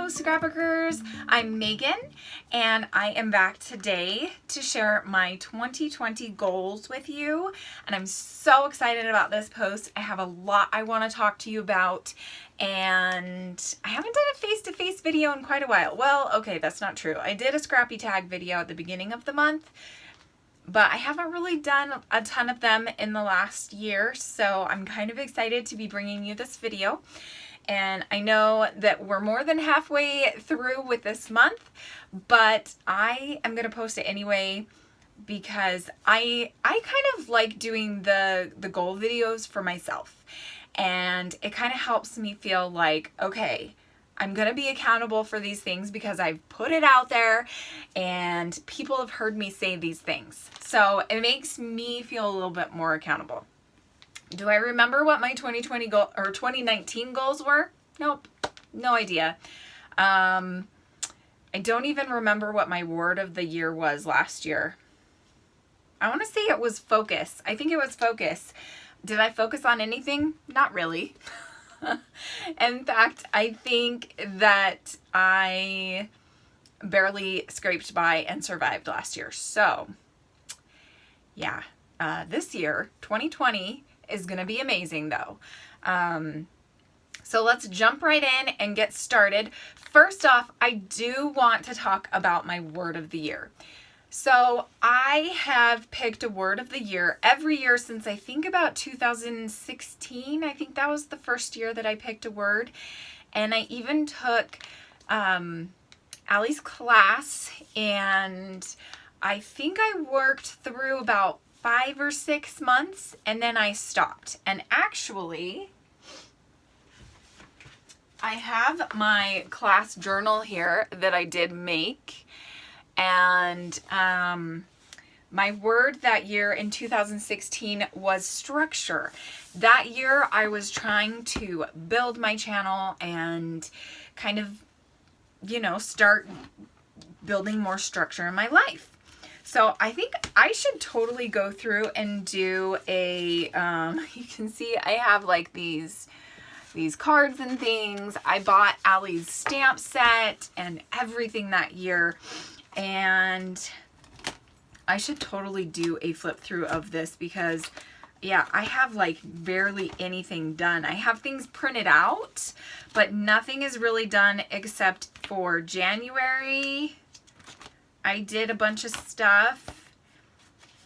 Hello Scrapbookers, I'm Megan and I am back today to share my 2020 goals with you, and I'm so excited about this post. I have a lot I want to talk to you about, and I haven't done a face-to-face video in quite a while. Well, okay, that's not true. I did a Scrappy Tag video at the beginning of the month, but I haven't really done a ton of them in the last year, so I'm kind of excited to be bringing you this video. And I know that we're more than halfway through with this month, but I am going to post it anyway because I kind of like doing the goal videos for myself. And it kind of helps me feel like, okay, I'm going to be accountable for these things because I've put it out there and people have heard me say these things. So it makes me feel a little bit more accountable. Do I remember what my 2020 goal or 2019 goals were? Nope, no idea. I don't even remember what my word of the year was last year. I want to say it was focus. I think it was focus. Did I focus on anything? Not really. In fact, I think that I barely scraped by and survived last year. So, yeah, this year, 2020, is going to be amazing though. So let's jump right in and get started. First off, I do want to talk about my word of the year. So I have picked a word of the year every year since I think about 2016. I think that was the first year that I picked a word. And I even took Allie's class, and I think I worked through about 5 or 6 months and then I stopped. And actually, I have my class journal here that I did make, and my word that year in 2016 was structure. That year I was trying to build my channel and kind of, you know, start building more structure in my life. So I think I should totally go through and do a, you can see I have like these cards and things. I bought Allie's stamp set and everything that year, and I should totally do a flip through of this because, yeah, I have like barely anything done. I have things printed out, but nothing is really done except for January. I did a bunch of stuff.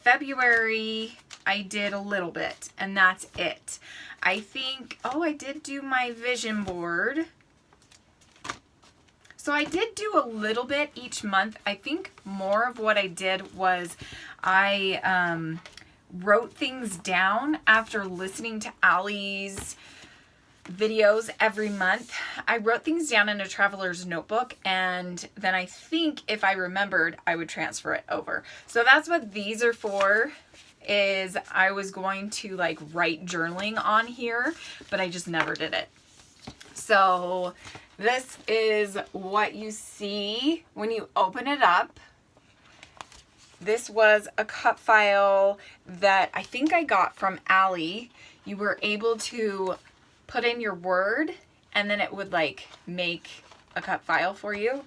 February, I did a little bit, and that's it. I think, oh, I did do my vision board. So I did do a little bit each month. I think more of what I did was I wrote things down after listening to Allie's videos every month. I wrote things down in a traveler's notebook, and then I think if I remembered, I would transfer it over. So that's what these are for, is I was going to like write journaling on here, but I just never did it. So this is what you see when you open it up. This was a cut file that I think I got from Allie. You were able to put in your word and then it would like make a cut file for you.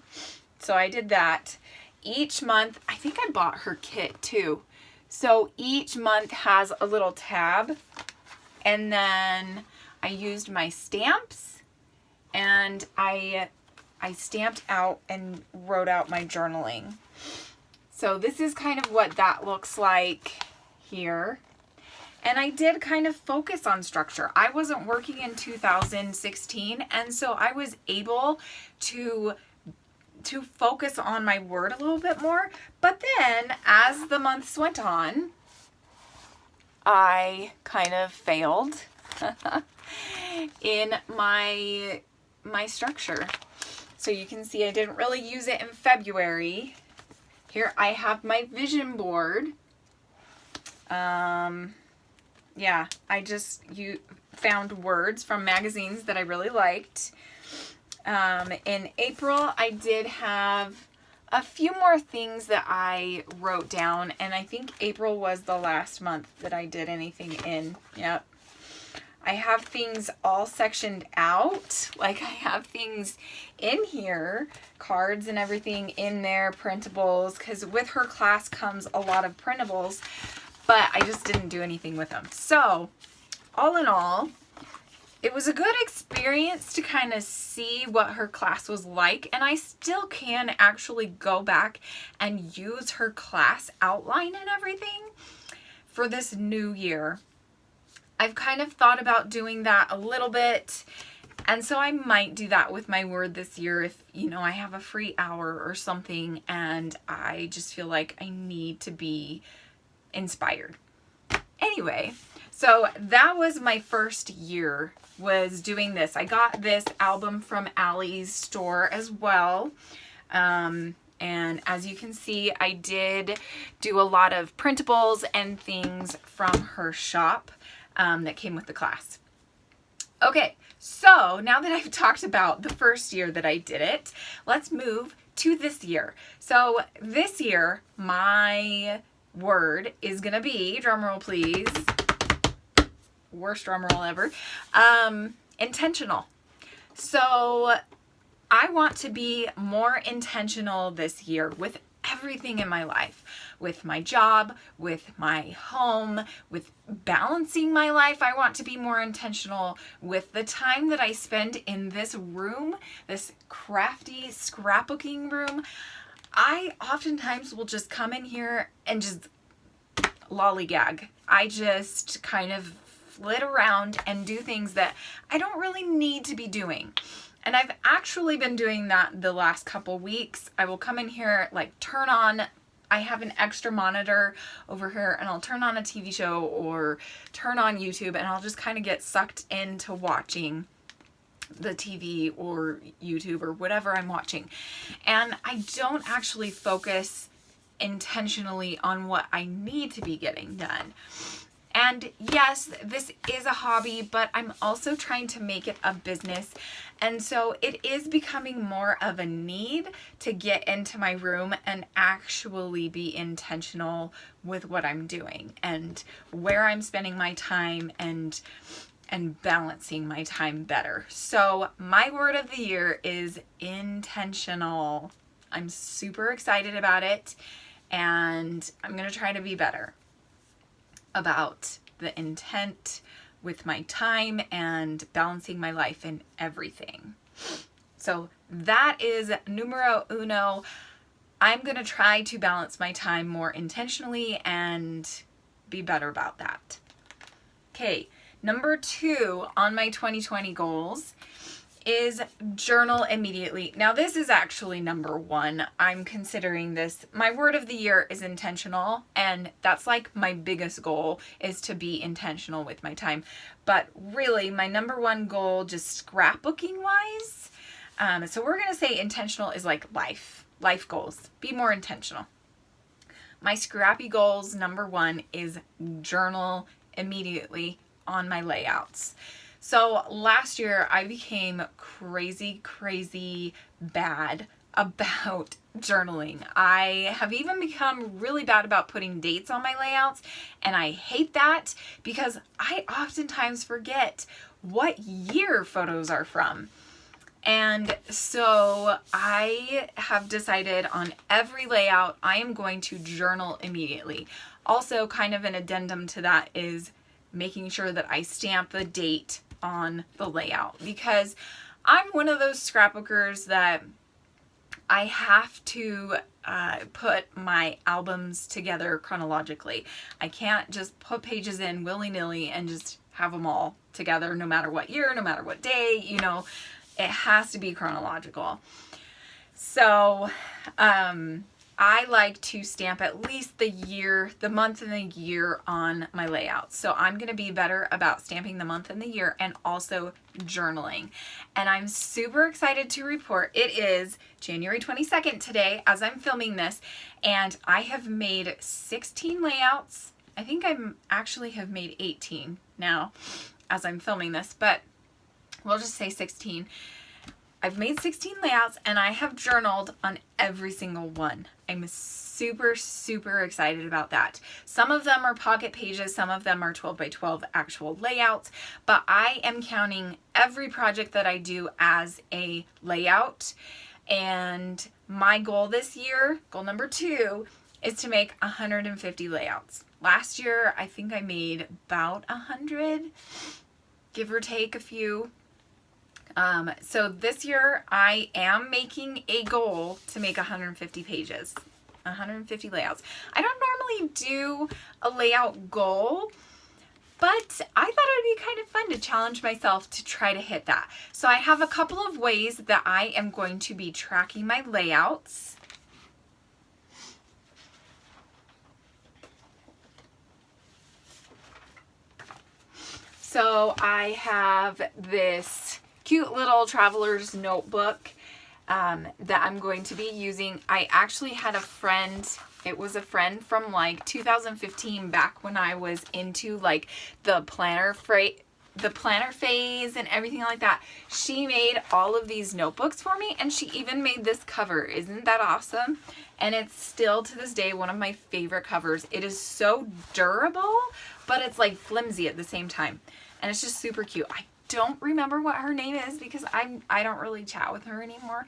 So I did that. Each month, I think I bought her kit too. So each month has a little tab, and then I used my stamps and I stamped out and wrote out my journaling. So this is kind of what that looks like here. And I did kind of focus on structure. I wasn't working in 2016, and so I was able to focus on my word a little bit more. But then as the months went on, I kind of failed in my structure. So you can see I didn't really use it in February. Here I have my vision board. Yeah, you found words from magazines that I really liked. In April, I did have a few more things that I wrote down, and I think April was the last month that I did anything in. Yep. I have things all sectioned out. Like I have things in here, cards and everything in there, printables, because with her class comes a lot of printables, but I just didn't do anything with them. So all in all, it was a good experience to kind of see what her class was like, and I still can actually go back and use her class outline and everything for this new year. I've kind of thought about doing that a little bit, and so I might do that with my word this year if, you know, I have a free hour or something and I just feel like I need to be inspired. Anyway, so that was my first year, was doing this. I got this album from Allie's store as well. And as you can see, I did do a lot of printables and things from her shop that came with the class. Okay, so now that I've talked about the first year that I did it, let's move to this year. So this year, my word is gonna be, drumroll please, worst drumroll ever, intentional. So I want to be more intentional this year with everything in my life, with my job, with my home, with balancing my life. I want to be more intentional with the time that I spend in this room, this crafty scrapbooking room. I oftentimes will just come in here and just lollygag. I just kind of flit around and do things that I don't really need to be doing. And I've actually been doing that the last couple weeks. I will come in here, like turn on, I have an extra monitor over here, and I'll turn on a TV show or turn on YouTube, and I'll just kind of get sucked into watching the TV or YouTube or whatever I'm watching. And I don't actually focus intentionally on what I need to be getting done. And yes, this is a hobby, but I'm also trying to make it a business. And so it is becoming more of a need to get into my room and actually be intentional with what I'm doing and where I'm spending my time and balancing my time better. So my word of the year is intentional. I'm super excited about it, and I'm going to try to be better about the intent with my time and balancing my life and everything. So that is numero uno. I'm going to try to balance my time more intentionally and be better about that. Okay, number 2 on my 2020 goals is journal immediately. Now this is actually number 1. I'm considering this. My word of the year is intentional, and that's like my biggest goal, is to be intentional with my time. But really my number 1 goal, just scrapbooking wise, so we're gonna say intentional is like life goals. Be more intentional. My scrappy goals, number 1 is journal immediately on my layouts. So last year I became crazy bad about journaling. I have even become really bad about putting dates on my layouts, and I hate that because I oftentimes forget what year photos are from. And so I have decided on every layout I am going to journal immediately. Also, kind of an addendum to that is making sure that I stamp the date on the layout, because I'm one of those scrapbookers that I have to put my albums together chronologically. I can't just put pages in willy-nilly and just have them all together no matter what year, no matter what day, you know, it has to be chronological. So I like to stamp at least the year, the month and the year on my layouts. So I'm going to be better about stamping the month and the year, and also journaling. And I'm super excited to report it is January 22nd today as I'm filming this, and I have made 16 layouts. I think I actually have made 18 now as I'm filming this, but we'll just say 16. I've made 16 layouts and I have journaled on every single one. I'm super, super excited about that. Some of them are pocket pages, some of them are 12 by 12 actual layouts, but I am counting every project that I do as a layout. And my goal this year, goal number 2, is to make 150 layouts. Last year, I think I made about 100, give or take a few. So this year I am making a goal to make 150 pages, 150 layouts. I don't normally do a layout goal, but I thought it would be kind of fun to challenge myself to try to hit that. So I have a couple of ways that I am going to be tracking my layouts. So I have this cute little traveler's notebook that I'm going to be using. I actually had a friend, it was a friend from like 2015, back when I was into like the planner phase and everything like that. She made all of these notebooks for me, and she even made this cover. Isn't that awesome? And it's still to this day one of my favorite covers. It is so durable, but it's like flimsy at the same time. And it's just super cute. I don't remember what her name is because I don't really chat with her anymore.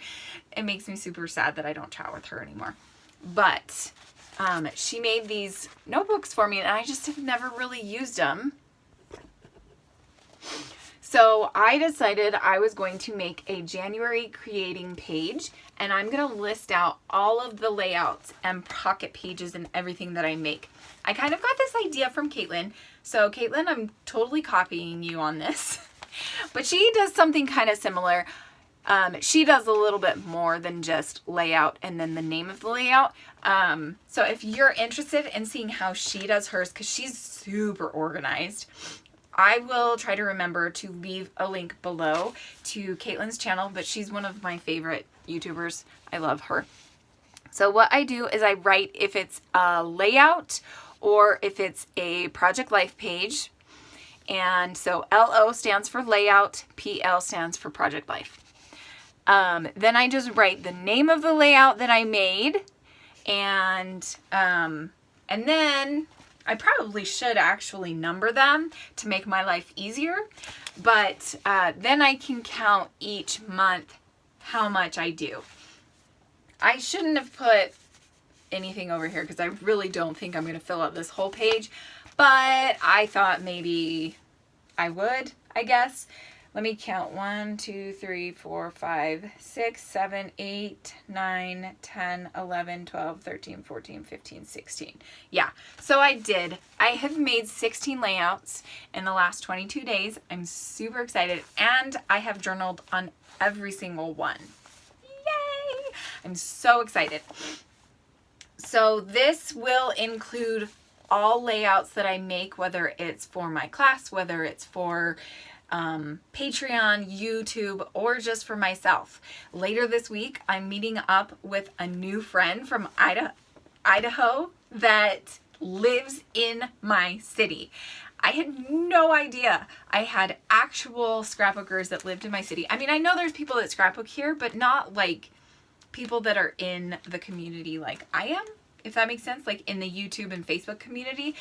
It makes me super sad that I don't chat with her anymore. But she made these notebooks for me, and I just have never really used them. So I decided I was going to make a January creating page, and I'm going to list out all of the layouts and pocket pages and everything that I make. I kind of got this idea from Caitlin. So Caitlin, I'm totally copying you on this. But she does something kind of similar. She does a little bit more than just layout and then the name of the layout. So if you're interested in seeing how she does hers, because she's super organized, I will try to remember to leave a link below to Caitlin's channel, but she's one of my favorite YouTubers. I love her. So what I do is I write if it's a layout or if it's a project life page. And so LO stands for layout, PL stands for project life. Then I just write the name of the layout that I made, and then I probably should actually number them to make my life easier, but then I can count each month how much I do. I shouldn't have put anything over here because I really don't think I'm going to fill up this whole page, but I thought maybe I would, I guess. Let me count. 1, 2, 3, 4, 5, 6, 7, 8, 9, 10, 11, 12, 13, 14, 15, 16. Yeah, so I did. I have made 16 layouts in the last 22 days. I'm super excited, and I have journaled on every single one. Yay! I'm so excited. So this will include all layouts that I make, whether it's for my class, whether it's for Patreon, YouTube, or just for myself. Later this week, I'm meeting up with a new friend from Idaho that lives in my city. I had no idea I had actual scrapbookers that lived in my city. I mean, I know there's people that scrapbook here, but not like people that are in the community like I am, if that makes sense, like in the YouTube and Facebook community.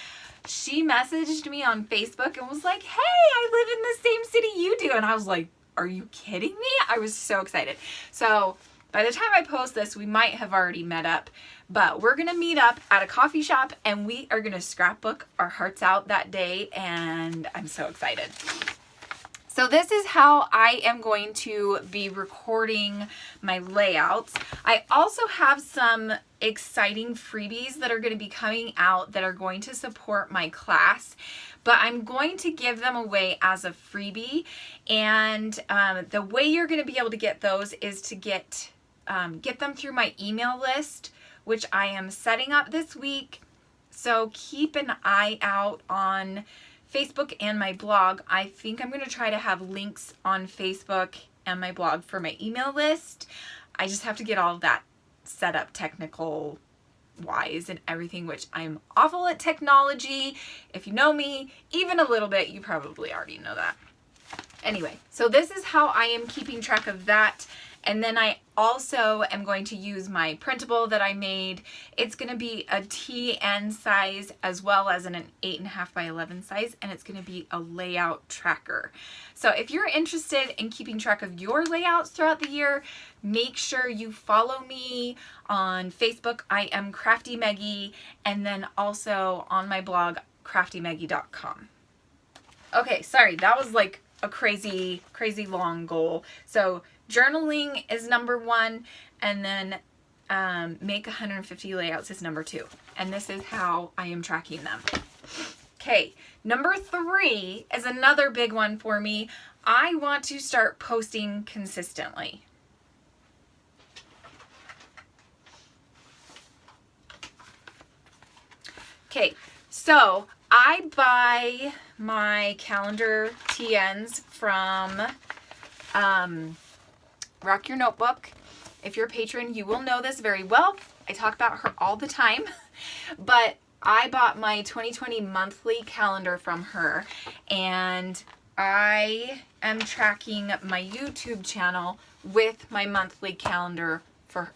She messaged me on Facebook and was like, hey, I live in the same city you do. And I was like, are you kidding me? I was so excited. So by the time I post this, we might have already met up, but we're going to meet up at a coffee shop and we are going to scrapbook our hearts out that day. And I'm so excited. So this is how I am going to be recording my layouts. I also have some exciting freebies that are going to be coming out that are going to support my class, but I'm going to give them away as a freebie. And the way you're going to be able to get those is to get them through my email list, which I am setting up this week. So keep an eye out on Facebook and my blog. I think I'm going to try to have links on Facebook and my blog for my email list. I just have to get all of that set up technical wise and everything, which I'm awful at technology. If you know me even a little bit, you probably already know that. Anyway, so this is how I am keeping track of that. And then I also am going to use my printable that I made. It's going to be a TN size as well as an 8.5 by 11 size, and it's going to be a layout tracker. So if you're interested in keeping track of your layouts throughout the year, make sure you follow me on Facebook. I am Crafty Meggy, and then also on my blog, craftymeggy.com. Okay, sorry, that was like a crazy long goal. So journaling is number 1, and then make 150 layouts is number 2. And this is how I am tracking them. Okay, number 3 is another big one for me. I want to start posting consistently. Okay, so I buy my calendar TNs from Rock Your Notebook. If you're a patron, you will know this very well. I talk about her all the time, but I bought my 2020 monthly calendar from her, and I am tracking my YouTube channel with my monthly calendar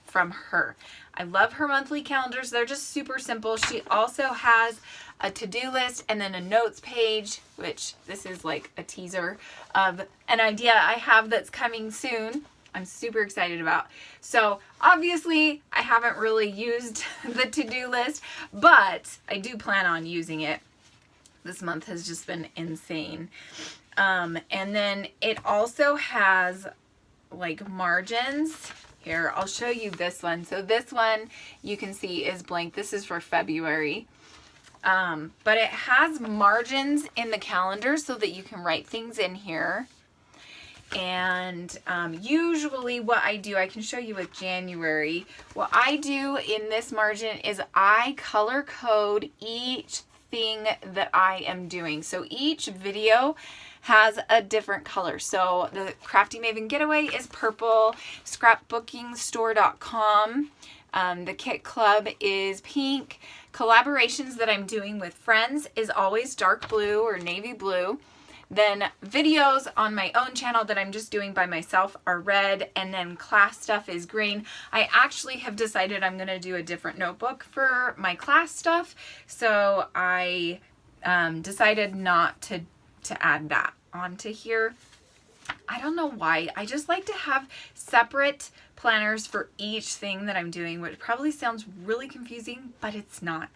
from her. I love her monthly calendars. They're just super simple. She also has a to-do list and then a notes page, which this is like a teaser of an idea I have that's coming soon. I'm super excited about. So obviously I haven't really used the to-do list, but I do plan on using it. This month has just been insane. And then it also has like margins. Here, I'll show you this one. So this one you can see is blank. This is for February. But it has margins in the calendar so that you can write things in here. And usually what I do, I can show you with January. What I do in this margin is I color code each thing that I am doing. So each video has a different color. So the Crafty Maven Getaway is purple, scrapbookingstore.com. The Kit Club is pink. Collaborations that I'm doing with friends is always dark blue or navy blue. Then videos on my own channel that I'm just doing by myself are red, and then class stuff is green. I actually have decided I'm going to do a different notebook for my class stuff, so I decided not to add that onto here. I don't know why. I just like to have separate planners for each thing that I'm doing, which probably sounds really confusing, but it's not.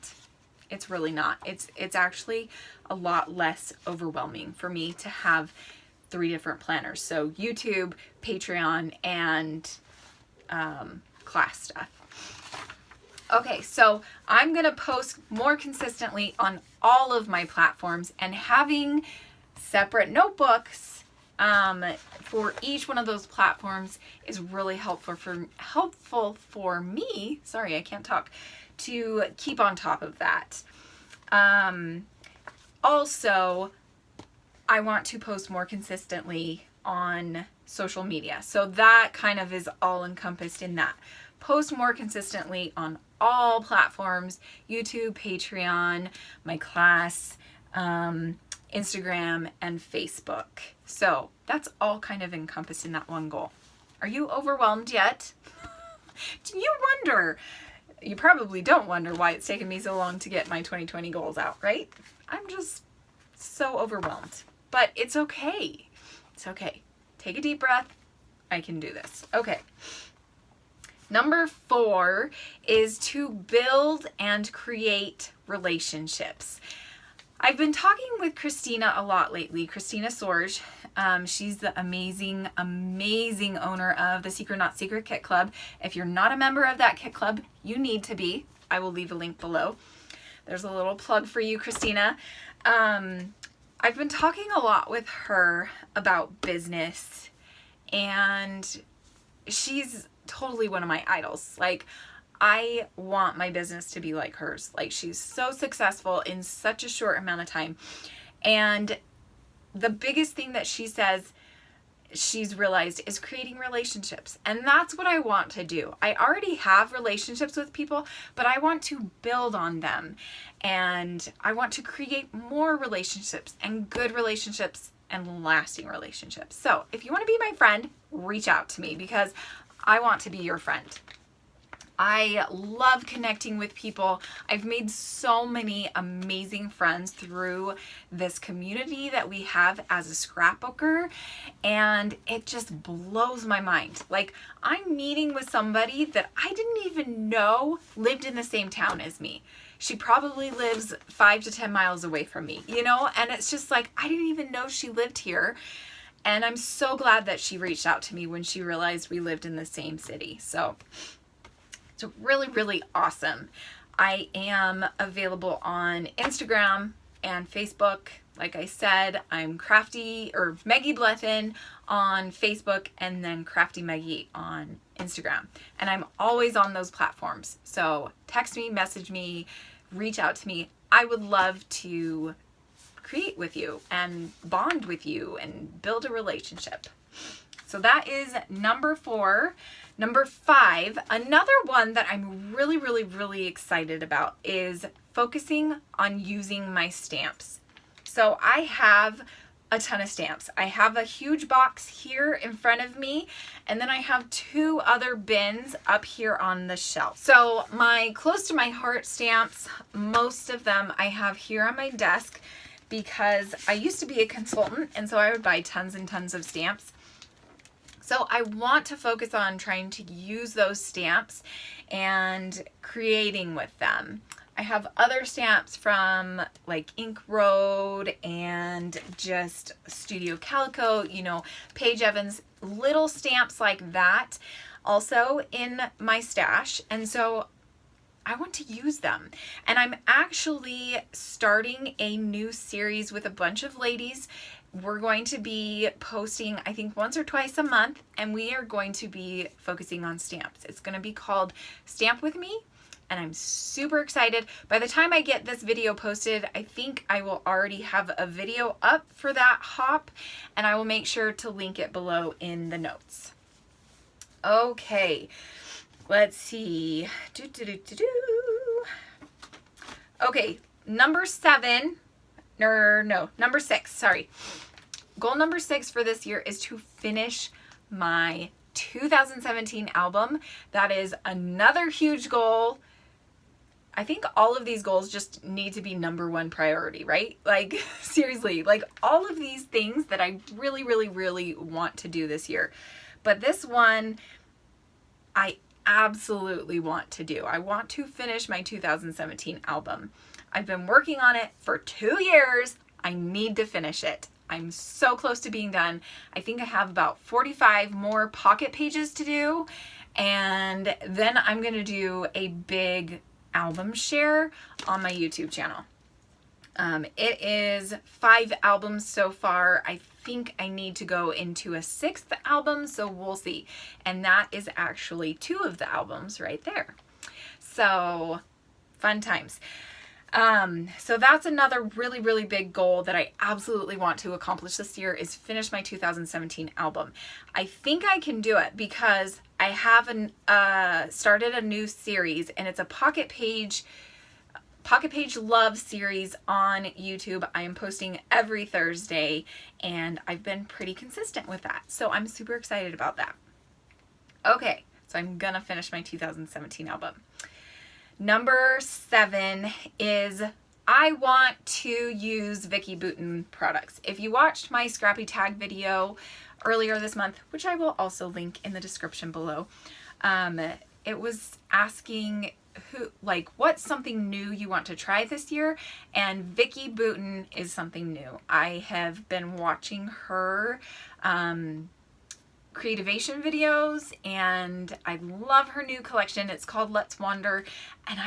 It's really not. It's actually a lot less overwhelming for me to have 3 different planners. So YouTube, Patreon, and class stuff. Okay, so I'm going to post more consistently on all of my platforms, and having separate notebooks for each one of those platforms is really helpful for me. Sorry, I can't talk. To keep on top of that. Also, I want to post more consistently on social media. So that kind of is all encompassed in that. Post more consistently on all platforms: YouTube, Patreon, my class, Instagram, and Facebook. So that's all kind of encompassed in that one goal. Are you overwhelmed yet? Do you wonder? You probably don't wonder why it's taken me so long to get my 2020 goals out, right? I'm just so overwhelmed, but it's okay. It's okay. Take a deep breath. I can do this. Okay. Number 4 is to build and create relationships. I've been talking with Christina a lot lately. Christina Sorge. She's the amazing owner of the Secret Not Secret Kit Club. If you're not a member of that Kit Club, you need to be. I will leave a link below. There's a little plug for you, Christina. I've been talking a lot with her about business, and she's totally one of my idols. Like, I want my business to be like hers. Like, she's so successful in such a short amount of time. And the biggest thing that she says she's realized is creating relationships. And that's what I want to do. I already have relationships with people, but I want to build on them. And I want to create more relationships and good relationships and lasting relationships. So if you want to be my friend, reach out to me because I want to be your friend. I love connecting with people. I've made so many amazing friends through this community that we have as a scrapbooker, and it just blows my mind. Like, I'm meeting with somebody that I didn't even know lived in the same town as me. She probably lives 5 to 10 miles away from me, you know? And it's just like, I didn't even know she lived here. And I'm so glad that she reached out to me when she realized we lived in the same city. So it's really, really awesome. I am available on Instagram and Facebook. Like I said, I'm Crafty or Meggy Belated on Facebook, and then Crafty Meggy on Instagram. And I'm always on those platforms. So text me, message me, reach out to me. I would love to create with you and bond with you and build a relationship. So that is number 4. Number 5, another one that I'm really, really, really excited about is focusing on using my stamps. So I have a ton of stamps. I have a huge box here in front of me, and then I have 2 other bins up here on the shelf. So my close to my heart stamps, most of them I have here on my desk because I used to be a consultant, and so I would buy tons and tons of stamps. So I want to focus on trying to use those stamps and creating with them. I have other stamps from like Ink Road and just Studio Calico, you know, Paige Evans, little stamps like that also in my stash. And so I want to use them. And I'm actually starting a new series with a bunch of ladies. We're going to be posting, I think, once or twice a month, and we are going to be focusing on stamps. It's going to be called Stamp With Me, and I'm super excited. By the time I get this video posted, I think I will already have a video up for that hop, and I will make sure to link it below in the notes. Okay, let's see. Okay, number 6, sorry. Goal number 6 for this year is to finish my 2017 album. That is another huge goal. I think all of these goals just need to be number 1 priority, right? Like, seriously, like all of these things that I really, really, really want to do this year. But this one, I absolutely want to do. I want to finish my 2017 album. I've been working on it for 2 years. I need to finish it. I'm so close to being done. I think I have about 45 more pocket pages to do. And then I'm going to do a big album share on my YouTube channel. It is 5 albums so far. I think I need to go into a 6th album, so we'll see. And that is actually 2 of the albums right there. So fun times. So that's another really, really big goal that I absolutely want to accomplish this year is finish my 2017 album. I think I can do it because I have started a new series, and it's a pocket page love series on YouTube. I am posting every Thursday, and I've been pretty consistent with that. So I'm super excited about that. Okay, so I'm gonna finish my 2017 album. Number 7 is I want to use Vicki Boutin products. If you watched my Scrappy Tag video earlier this month, which I will also link in the description below, it was asking what's something new you want to try this year, and Vicki Boutin is something new. I have been watching her creativation videos, and I love her new collection. It's called Let's Wander, and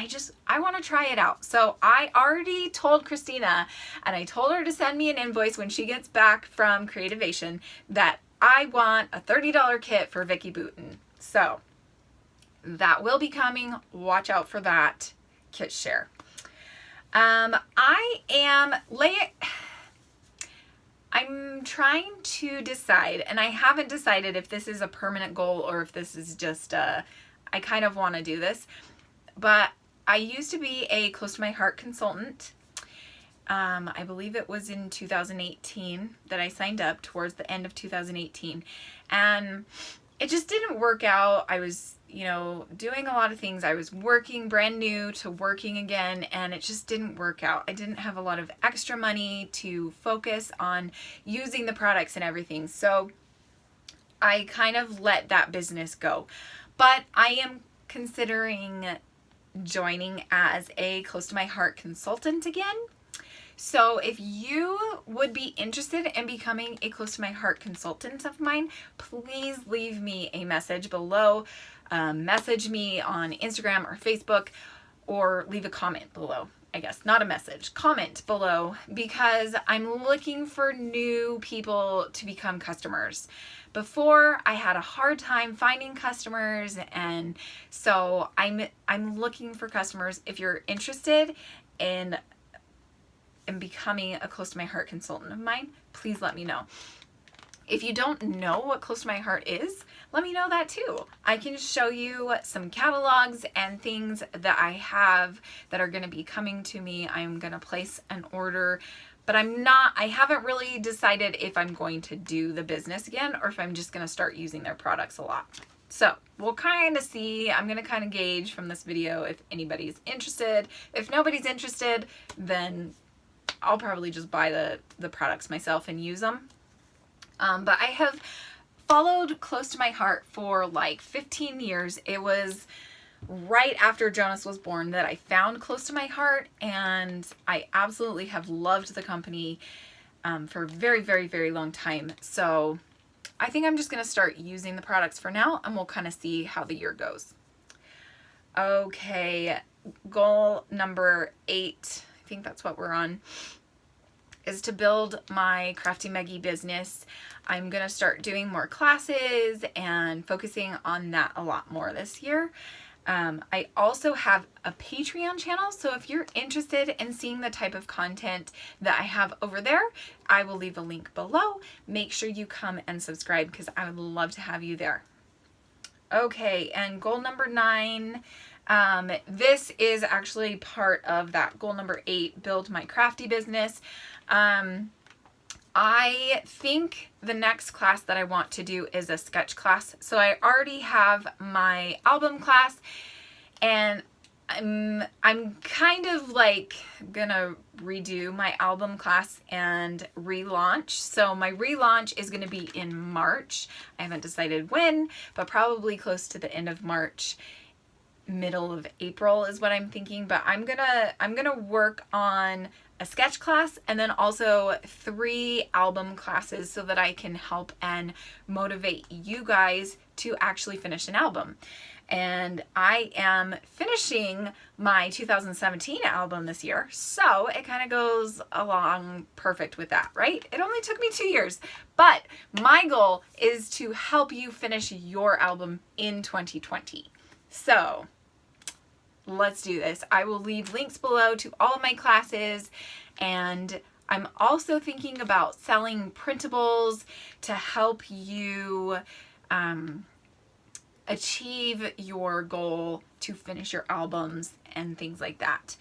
I want to try it out. So I already told Christina, and I told her to send me an invoice when she gets back from creativation, that I want a $30 kit for Vicki Boutin. So that will be coming. Watch out for that kit share. I'm trying to decide, and I haven't decided if this is a permanent goal or if this is just I kind of want to do this, but I used to be a close to my heart consultant, I believe it was in 2018 that I signed up, towards the end of 2018. And it just didn't work out. I was, doing a lot of things. I was working, brand new to working again, and it just didn't work out. I didn't have a lot of extra money to focus on using the products and everything. So I kind of let that business go. But I am considering joining as a Close to My Heart consultant again. So if you would be interested in becoming a Close to My Heart consultant of mine, please leave me a message below. Message me on Instagram or Facebook, or leave a comment below. I guess not a message, comment below, because I'm looking for new people to become customers. Before, I had a hard time finding customers, and so I'm looking for customers. If you're interested in becoming a Close to My Heart consultant of mine, please let me know. If you don't know what Close to My Heart is, let me know that too. I can show you some catalogs and things that I have that are going to be coming to me. I'm going to place an order, but I haven't really decided if I'm going to do the business again or if I'm just going to start using their products a lot. So we'll kind of see. I'm going to kind of gauge from this video if anybody's interested. If nobody's interested, then I'll probably just buy the products myself and use them. But I have followed Close to My Heart for like 15 years. It was right after Jonas was born that I found Close to My Heart, and I absolutely have loved the company for a very, very, very long time. So I think I'm just going to start using the products for now, and we'll kind of see how the year goes. Okay, goal number 8, I think that's what we're on, is to build my Crafty Meggy business. I'm going to start doing more classes and focusing on that a lot more this year. I also have a Patreon channel, so if you're interested in seeing the type of content that I have over there, I will leave a link below. Make sure you come and subscribe because I would love to have you there. Okay, and goal number 9, this is actually part of that goal number 8, build my crafty business. I think the next class that I want to do is a sketch class. So I already have my album class, and I'm kind of like gonna redo my album class and relaunch. So my relaunch is gonna be in March. I haven't decided when, but probably close to the end of March. Middle of April is what I'm thinking, but I'm gonna work on a sketch class and then also 3 album classes so that I can help and motivate you guys to actually finish an album. And I am finishing my 2017 album this year, so it kind of goes along perfect with that, right? It only took me 2 years, but my goal is to help you finish your album in 2020. So let's do this. I will leave links below to all of my classes, and I'm also thinking about selling printables to help you achieve your goal to finish your albums and things like that.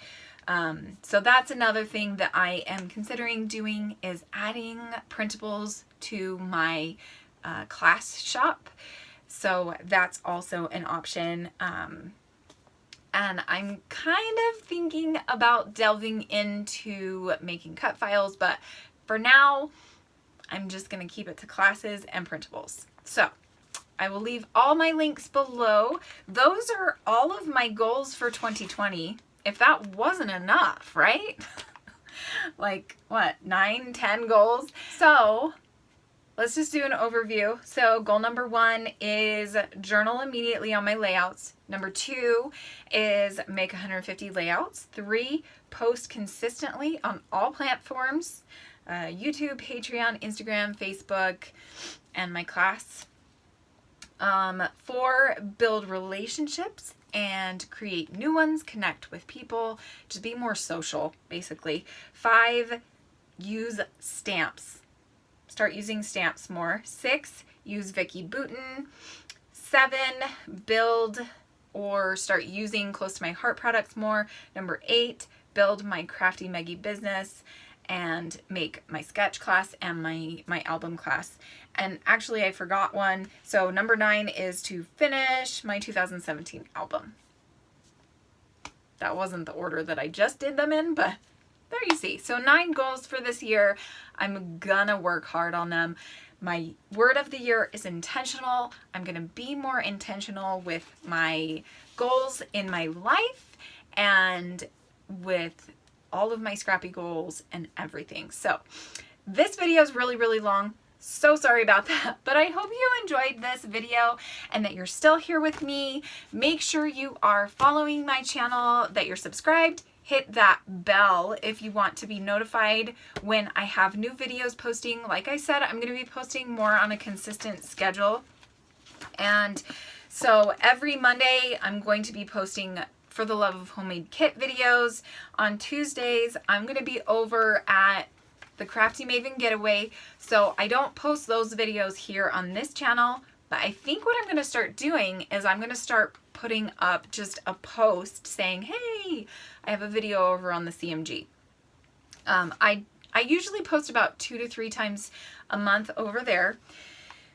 So that's another thing that I am considering doing, is adding printables to my class shop. So that's also an option. And I'm kind of thinking about delving into making cut files, but for now, I'm just going to keep it to classes and printables. So I will leave all my links below. Those are all of my goals for 2020. If that wasn't enough, right? Like, what, 9, 10 goals? So let's just do an overview. So goal number 1 is journal immediately on my layouts. Number 2 is make 150 layouts. 3, post consistently on all platforms, YouTube, Patreon, Instagram, Facebook, and my class. 4, build relationships and create new ones, connect with people, just be more social, basically. 5, use stamps. Start using stamps more. 6, use Vicky Bouton. 7, build or start using Close to My Heart products more. Number 8, build my Crafty Meggy business and make my sketch class and my album class. And actually I forgot one. So number 9 is to finish my 2017 album. That wasn't the order that I just did them in, but there you see. So 9 goals for this year. I'm gonna work hard on them. My word of the year is intentional. I'm gonna be more intentional with my goals in my life and with all of my scrappy goals and everything. So this video is really, really long. So sorry about that, but I hope you enjoyed this video and that you're still here with me. Make sure you are following my channel, that you're subscribed. Hit that bell if you want to be notified when I have new videos posting. Like I said, I'm going to be posting more on a consistent schedule. And so every Monday, I'm going to be posting For the Love of Homemade kit videos. On Tuesdays, I'm going to be over at the Crafty Maven Getaway, so I don't post those videos here on this channel, but I think what I'm going to start doing is I'm going to start putting up just a post saying, hey, I have a video over on the CMG. I usually post about 2 to 3 times a month over there.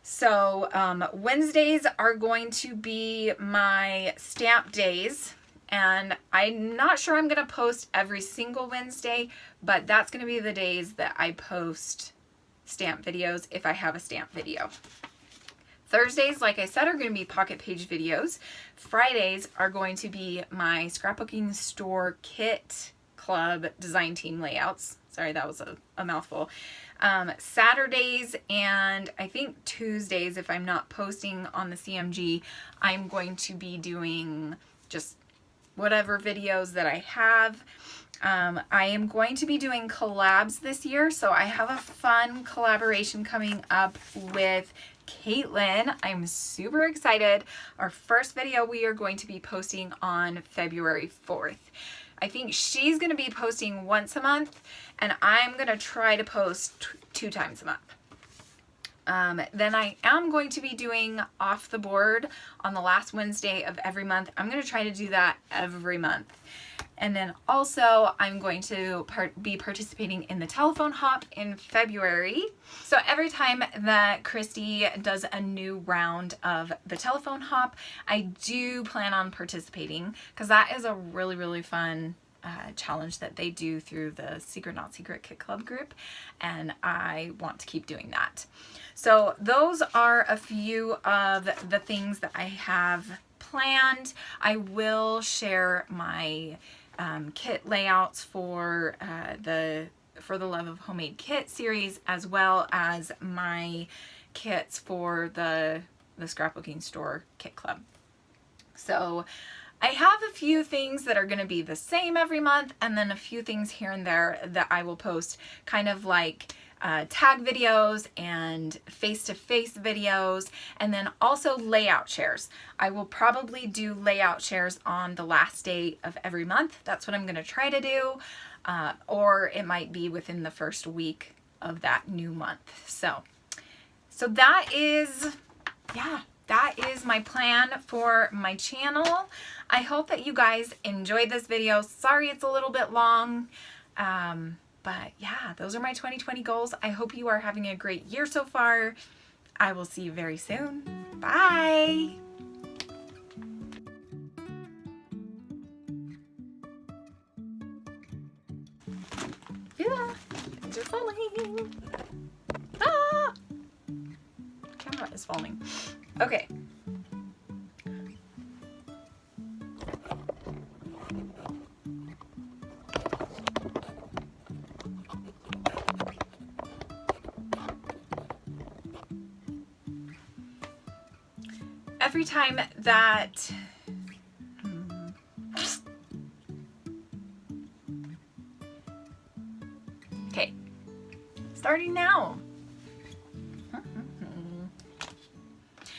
So Wednesdays are going to be my stamp days. And I'm not sure I'm going to post every single Wednesday, but that's going to be the days that I post stamp videos if I have a stamp video. Thursdays, like I said, are going to be pocket page videos. Fridays are going to be my scrapbooking store kit club design team layouts. Sorry, that was a mouthful. Saturdays and I think Tuesdays, if I'm not posting on the CMG, I'm going to be doing just whatever videos that I have. I am going to be doing collabs this year, so I have a fun collaboration coming up with Caitlin. I'm super excited. Our first video we are going to be posting on February 4th. I think she's going to be posting once a month, and I'm going to try to post 2 times a month. Then I am going to be doing Off the Board on the last Wednesday of every month. I'm going to try to do that every month. And then also I'm going to be participating in the telephone hop in February. So every time that Christy does a new round of the telephone hop, I do plan on participating because that is a really, really fun challenge that they do through the Secret Not Secret Kit Club group, and I want to keep doing that. So those are a few of the things that I have planned. I will share my kit layouts for the Love of Homemade Kit series, as well as my kits for the Scrapbooking Store Kit Club. So I have a few things that are going to be the same every month, and then a few things here and there that I will post, kind of like tag videos and face-to-face videos, and then also layout shares. I will probably do layout shares on the last day of every month. That's what I'm going to try to do, or it might be within the first week of that new month. So that is, yeah, that is my plan for my channel. I hope that you guys enjoyed this video. Sorry it's a little bit long, but yeah, those are my 2020 goals. I hope you are having a great year so far. I will see you very soon. Bye! Yeah, things are falling. Ah! Camera is falling. Okay. Every time that okay, starting now.